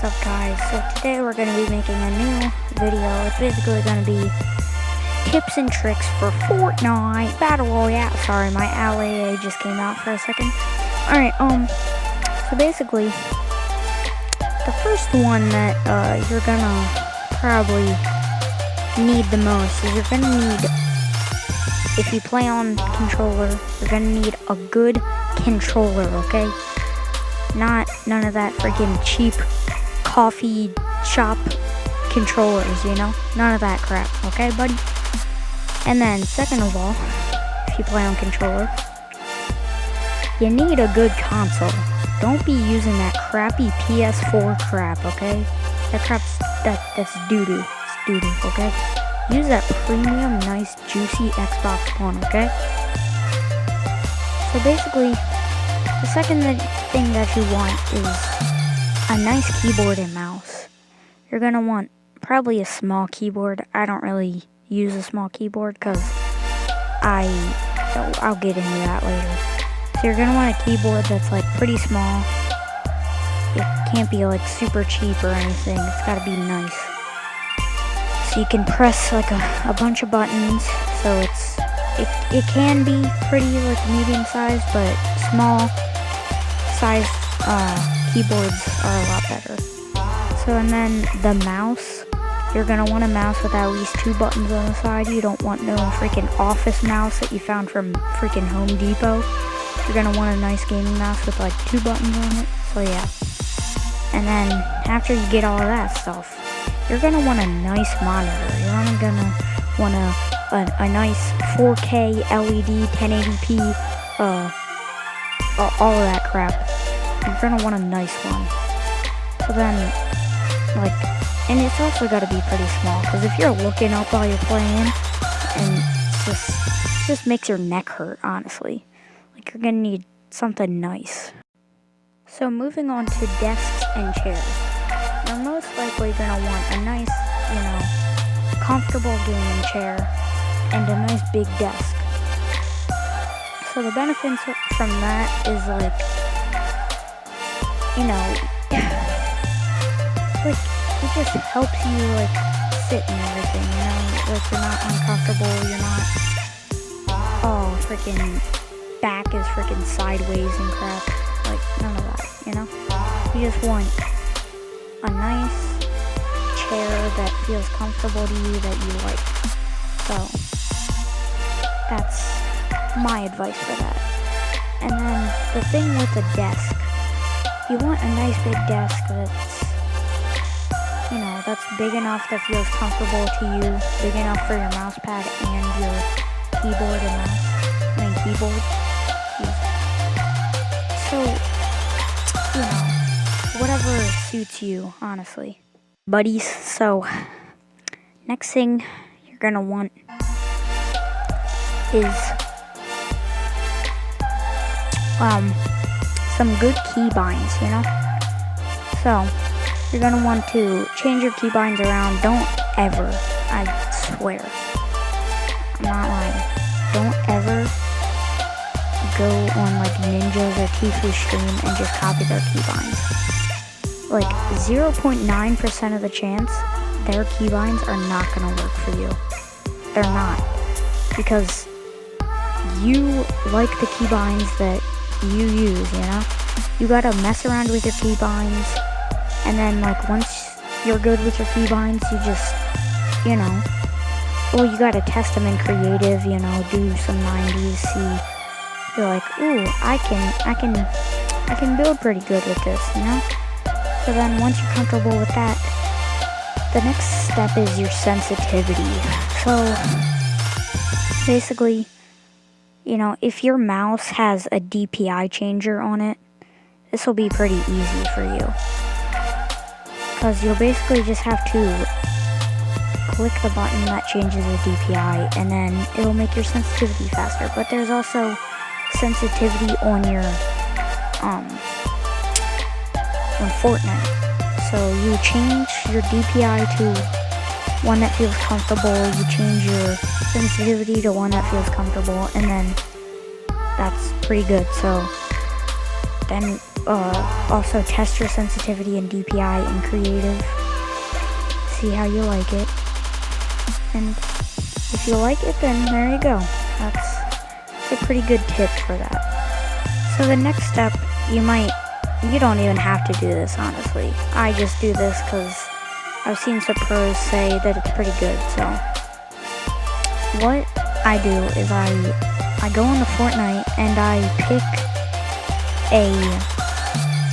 What's up, guys? So today we're going to be making a new video. It's basically going to be tips and tricks for Fortnite Battle Royale. Sorry, my LAA just came out for a second. Alright, so basically, the first one that you're gonna probably need the most is you're gonna need, if you play on controller, you're gonna need a good controller, okay? None of that freaking cheap coffee shop controllers, you know? None of that crap, okay, buddy? And then, second of all, if you play on controller, you need a good console. Don't be using that crappy PS4 crap, okay? That's doo-doo. It's doo-doo, okay? Use that premium, nice, juicy Xbox One, okay? So basically, the second thing that you want is a nice keyboard and mouse. You're gonna want probably a small keyboard. I don't really use a small keyboard because I'll get into that later. So you're gonna want a keyboard that's like pretty small. It can't be like super cheap or anything. It's gotta be nice. So you can press like a bunch of buttons. So it can be pretty like medium sized, but small size keyboards are a lot better. So and then the mouse, you're gonna want a mouse with at least 2 buttons on the side. You don't want no freaking office mouse that you found from freaking Home Depot. You're gonna want a nice gaming mouse with like 2 buttons on it. So yeah. And then after you get all of that stuff, you're gonna want a nice monitor. You're gonna want a nice 4K LED 1080p all of that crap. You're gonna want a nice one. So then, like, and it's also gotta be pretty small, because if you're looking up while you're playing, and it just makes your neck hurt, honestly. Like, you're gonna need something nice. So moving on to desks and chairs. You're most likely gonna want a nice, comfortable gaming chair and a nice big desk. So the benefits from that is like, like it just helps you like sit and everything, like you're not uncomfortable, you're not, oh, freaking back is freaking sideways and crap, like none of that, You just want a nice chair that feels comfortable to you, that you like. So that's my advice for that. And then the thing with the desk, you want a nice big desk that's big enough, that feels comfortable to you, big enough for your mouse pad and your keyboard and keyboard. So, whatever suits you, honestly. Buddies, so next thing you're gonna want is some good keybinds, So you're gonna want to change your keybinds around. Don't ever, I swear, I'm not lying, don't ever go on like Ninja's or Tifu's stream and just copy their keybinds. Like 0.9% of the chance their keybinds are not gonna work for you. They're not. Because you like the keybinds that you use, You gotta mess around with your keybinds, and then like once you're good with your keybinds, you just, you gotta test them in creative, do some 90s, see, you're like, ooh, I can build pretty good with this, So then once you're comfortable with that, the next step is your sensitivity. So basically, if your mouse has a DPI changer on it, this will be pretty easy for you. Because you'll basically just have to click the button that changes the DPI, and then it'll make your sensitivity faster. But there's also sensitivity on your, on Fortnite. So you change your DPI to one that feels comfortable, you change your sensitivity to one that feels comfortable, and then that's pretty good. So then also test your sensitivity and DPI in creative. See how you like it. And if you like it, then there you go. That's a pretty good tip for that. So the next step, you don't even have to do this, honestly. I just do this because I've seen some pros say that it's pretty good. So what I do is I go into Fortnite and I pick a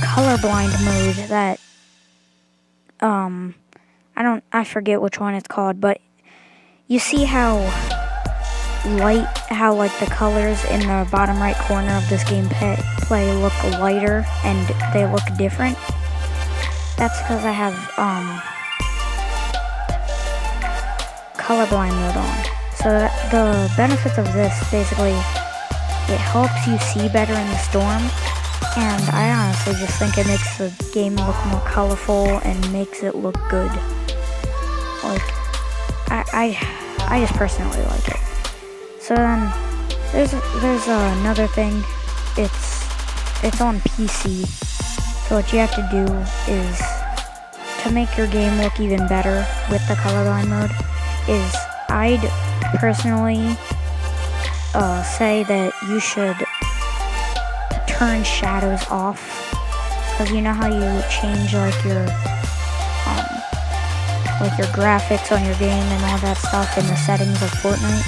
colorblind mode that I forget which one it's called, but you see how like the colors in the bottom right corner of this gameplay look lighter and they look different. That's because I have colorblind mode on. So the benefits of this, basically, it helps you see better in the storm, and I honestly just think it makes the game look more colorful and makes it look good. Like, I just personally like it. So then, there's another thing. It's on PC. So what you have to do is, to make your game look even better with the colorblind mode, is I'd personally say that you should turn shadows off, because you know how you change like your graphics on your game and all that stuff in the settings of Fortnite.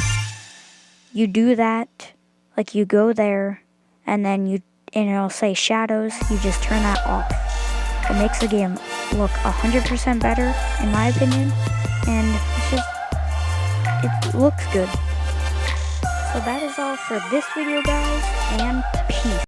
You do that, like you go there, and then it'll say shadows. You just turn that off. It makes the game look 100% better, in my opinion, and it looks good. So that is all for this video, guys, and